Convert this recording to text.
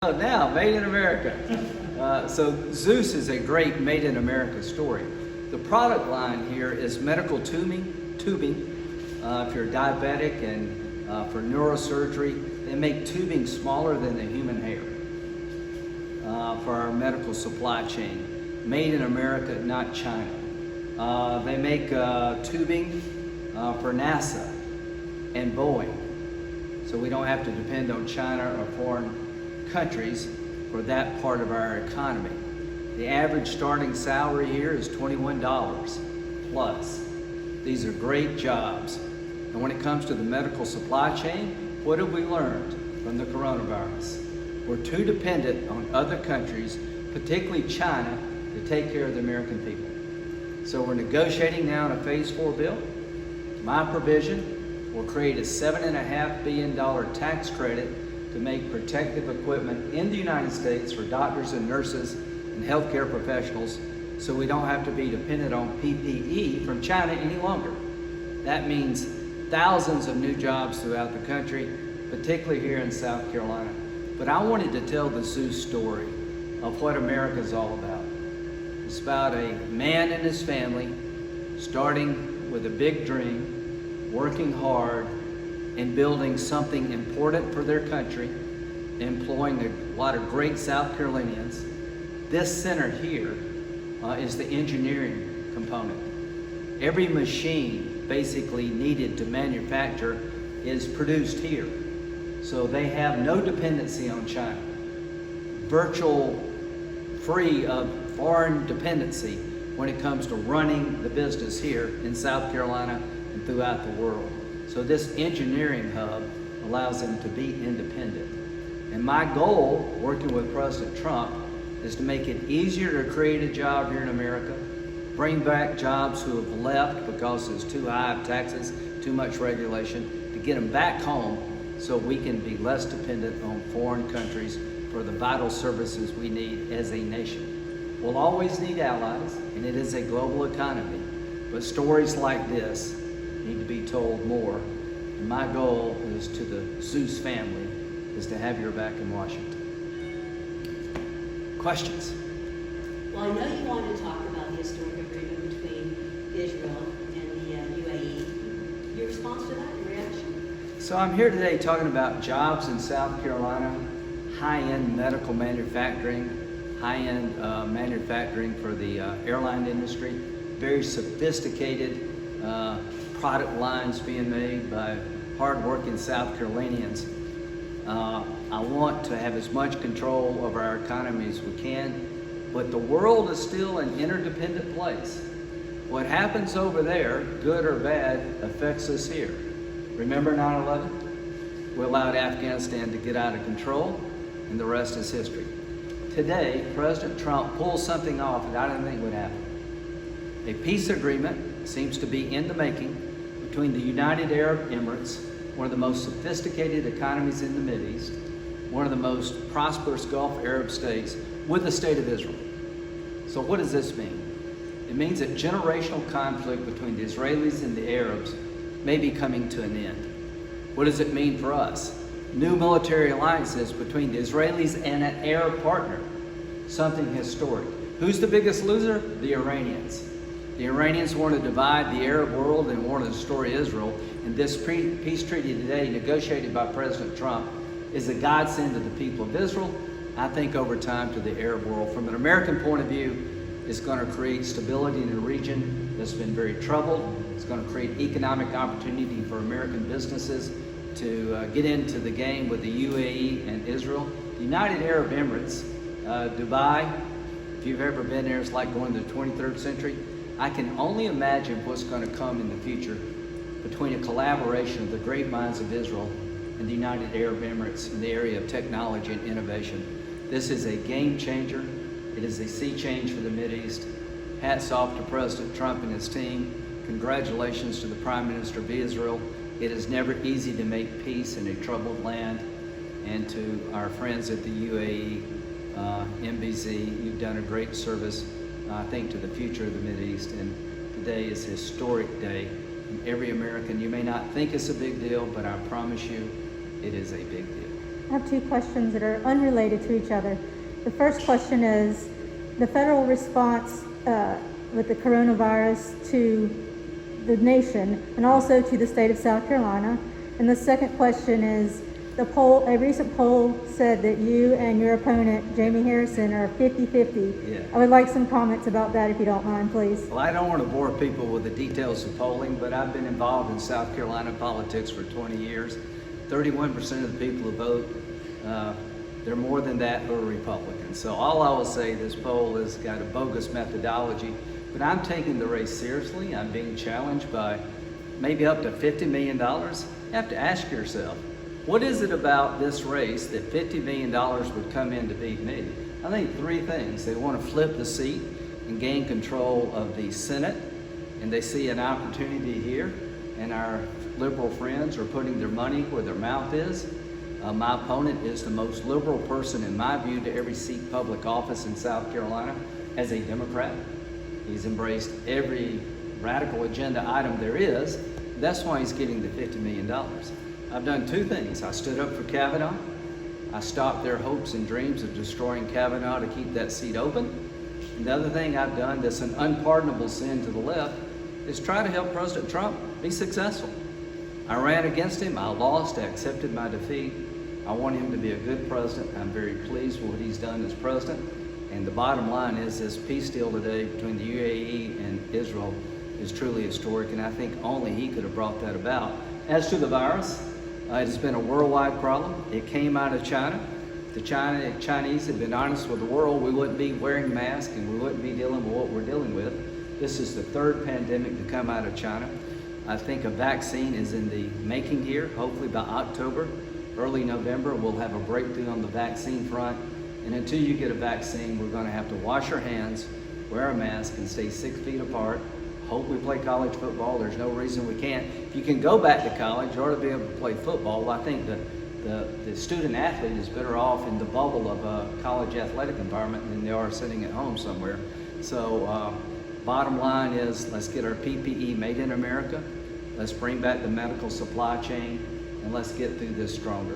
Now, Made in America. So Zeus is a great Made in America story. The product line here is medical tubing. If you're diabetic and for neurosurgery, they make tubing smaller than the human hair for our medical supply chain. Made in America, not China. They make tubing for NASA and Boeing, so we don't have to depend on China or foreign countries for that part of our economy. The average starting salary here is $21 plus. These are great jobs. And when it comes to the medical supply chain, what have we learned from the coronavirus? We're too dependent on other countries, particularly China, to take care of the American people. So we're negotiating now on a Phase 4 bill. My provision will create a $7.5 billion tax credit to make protective equipment in the United States for doctors and nurses and healthcare professionals, so we don't have to be dependent on PPE from China any longer. That means thousands of new jobs throughout the country, particularly here in South Carolina. But I wanted to tell the Zeus story of what America is all about. It's about a man and his family starting with a big dream, working hard, and building something important for their country, employing a lot of great South Carolinians. This center here is the engineering component. Every machine basically needed to manufacture is produced here. So they have no dependency on China. Virtual free of foreign dependency when it comes to running the business here in South Carolina and throughout the world. So this engineering hub allows them to be independent. And my goal, working with President Trump, is to make it easier to create a job here in America, bring back jobs who have left because there's too high of taxes, too much regulation, to get them back home so we can be less dependent on foreign countries for the vital services we need as a nation. We'll always need allies, and it is a global economy, but stories like this need to be told more. And my goal is to the Zeus family is to have your back in Washington. Questions? Well, I know you wanted to talk about the historic agreement between Israel and the UAE. Your response to that, your reaction? So I'm here today talking about jobs in South Carolina, high-end medical manufacturing, high-end manufacturing for the airline industry, very sophisticated product lines being made by hard-working South Carolinians. I want to have as much control over our economy as we can, but the world is still an interdependent place. What happens over there, good or bad, affects us here. Remember 9/11? We allowed Afghanistan to get out of control, and the rest is history. Today, President Trump pulls something off that I didn't think would happen. A peace agreement seems to be in the making between the United Arab Emirates, one of the most sophisticated economies in the Mideast, one of the most prosperous Gulf Arab states, with the state of Israel. So what does this mean? It means that generational conflict between the Israelis and the Arabs may be coming to an end. What does it mean for us? New military alliances between the Israelis and an Arab partner, something historic. Who's the biggest loser? The Iranians. The Iranians want to divide the Arab world and want to destroy Israel. And this peace treaty today, negotiated by President Trump, is a godsend to the people of Israel, I think over time to the Arab world. From an American point of view, it's going to create stability in a region that's been very troubled. It's going to create economic opportunity for American businesses to get into the game with the UAE and Israel. The United Arab Emirates, Dubai, if you've ever been there, it's like going to the 23rd century. I can only imagine what's going to come in the future between a collaboration of the great minds of Israel and the United Arab Emirates in the area of technology and innovation. This is a game changer. It is a sea change for the Mideast. Hats off to President Trump and his team. Congratulations to the Prime Minister of Israel. It is never easy to make peace in a troubled land. And to our friends at the UAE, MBZ, you've done a great service, I think, to the future of the Mideast. And today is a historic day. And every American, you may not think it's a big deal, but I promise you, it is a big deal. I have two questions that are unrelated to each other. The first question is the federal response with the coronavirus to the nation and also to the state of South Carolina. And the second question is a recent poll said that you and your opponent, Jaime Harrison, are 50-50. Yeah. I would like some comments about that if you don't mind, please. Well, I don't want to bore people with the details of polling, but I've been involved in South Carolina politics for 20 years. 31% of the people who vote, they're more than that who are Republicans. So all I will say, this poll has got a bogus methodology, but I'm taking the race seriously. I'm being challenged by maybe up to $50 million. You have to ask yourself, what is it about this race that $50 million would come in to beat me? I think three things. They want to flip the seat and gain control of the Senate, and they see an opportunity here, and our liberal friends are putting their money where their mouth is. My opponent is the most liberal person, in my view, to ever seek public office in South Carolina as a Democrat. He's embraced every radical agenda item there is. That's why he's getting the $50 million. I've done two things. I stood up for Kavanaugh. I stopped their hopes and dreams of destroying Kavanaugh to keep that seat open. And the other thing I've done that's an unpardonable sin to the left is try to help President Trump be successful. I ran against him. I lost. I accepted my defeat. I want him to be a good president. I'm very pleased with what he's done as president. And the bottom line is this peace deal today between the UAE and Israel is truly historic, and I think only he could have brought that about. As to the virus, it has been a worldwide problem. It came out of China. If the Chinese had been honest with the world, we wouldn't be wearing masks and we wouldn't be dealing with what we're dealing with. This is the third pandemic to come out of China. I think a vaccine is in the making here. Hopefully by October, early November, we'll have a breakthrough on the vaccine front. And until you get a vaccine, we're going to have to wash our hands, wear a mask, and stay 6 feet apart. Hope we play college football. There's no reason we can't. If you can go back to college, you ought to be able to play football. Well, I think the student athlete is better off in the bubble of a college athletic environment than they are sitting at home somewhere. So bottom line is, let's get our PPE made in America. Let's bring back the medical supply chain, and let's get through this stronger.